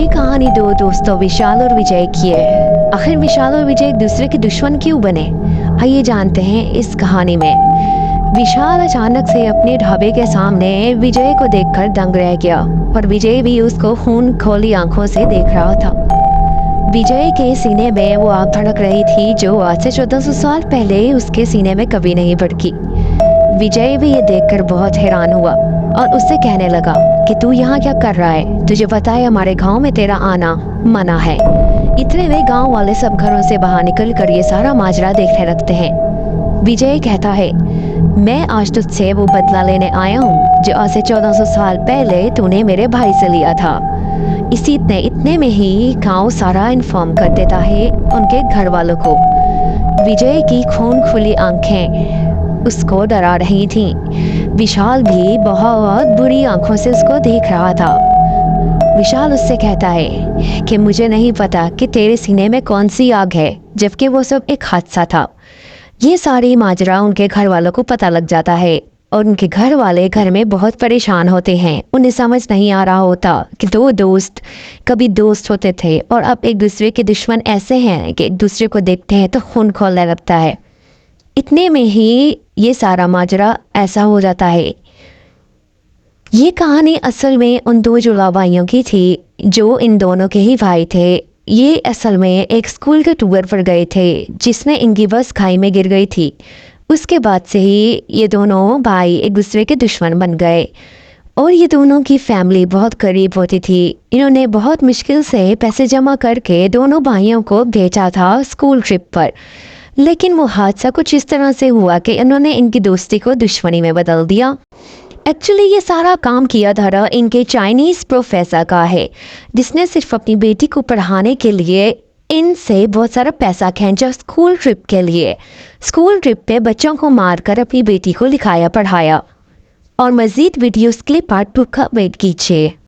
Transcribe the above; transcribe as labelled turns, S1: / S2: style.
S1: ये कहानी दो दोस्तों विशाल और विजय की है। आखिर विशाल और विजय एक दूसरे के दुश्मन क्यों बने, आइए जानते हैं इस कहानी में। विशाल अचानक से अपने ढाबे के सामने विजय को देखकर दंग रह गया और विजय भी उसको खून खोली आंखों से देख रहा था। विजय के सीने में वो आग भड़क रही थी जो आज से 1400 साल पहले उसके सीने में कभी नहीं भड़की। विजय भी ये देखकर बहुत हैरान हुआ और उससे कहने लगा कि तू यहाँ क्या कर रहा है, तुझे पता है हमारे गांव में तेरा आना मना है। इतने में गांव वाले सब घरों से बाहर निकल कर ये सारा माजरा देखने लगते हैं। विजय कहता है, मैं आज तुझसे वो बदला लेने आया हूँ जो आज से 1400 साल पहले तूने मेरे भाई से लिया था। इतने में ही गांव सारा इन्फॉर्म कर देता है उनके घर वालों को। विजय की खून खुली आंखें उसको डरा रही थीं। विशाल भी बहुत बुरी आंखों से उसको देख रहा था। विशाल उससे कहता है कि मुझे नहीं पता कि तेरे सीने में कौन सी आग है, जबकि वो सब एक हादसा था। ये सारी माजरा उनके घर वालों को पता लग जाता है और उनके घर वाले घर में बहुत परेशान होते हैं। उन्हें समझ नहीं आ रहा होता कि दो दोस्त कभी दोस्त होते थे और अब एक दूसरे के दुश्मन ऐसे हैं कि एक दूसरे को देखते हैं तो खून खौलने लगता है। इतने में ही ये सारा माजरा ऐसा हो जाता है। ये कहानी असल में उन दो जुड़वा भाइयों की थी जो इन दोनों के ही भाई थे। ये असल में एक स्कूल के टूर पर गए थे जिसमें इनकी बस खाई में गिर गई थी। उसके बाद से ही ये दोनों भाई एक दूसरे के दुश्मन बन गए और ये दोनों की फैमिली बहुत करीब होती थी। इन्होंने बहुत मुश्किल से पैसे जमा करके दोनों भाइयों को भेजा था स्कूल ट्रिप पर, लेकिन वो हादसा कुछ इस तरह से हुआ कि इन्होंने इनकी दोस्ती को दुश्मनी में बदल दिया। एक्चुअली ये सारा काम किया धरा इनके चाइनीज़ प्रोफेसर का है, जिसने सिर्फ अपनी बेटी को पढ़ाने के लिए इनसे बहुत सारा पैसा खींचा स्कूल ट्रिप के लिए। स्कूल ट्रिप पे बच्चों को मारकर अपनी बेटी को लिखाया पढ़ाया। और मज़ीद वीडियोस के लिए पार्ट 2 का वेट कीजिए।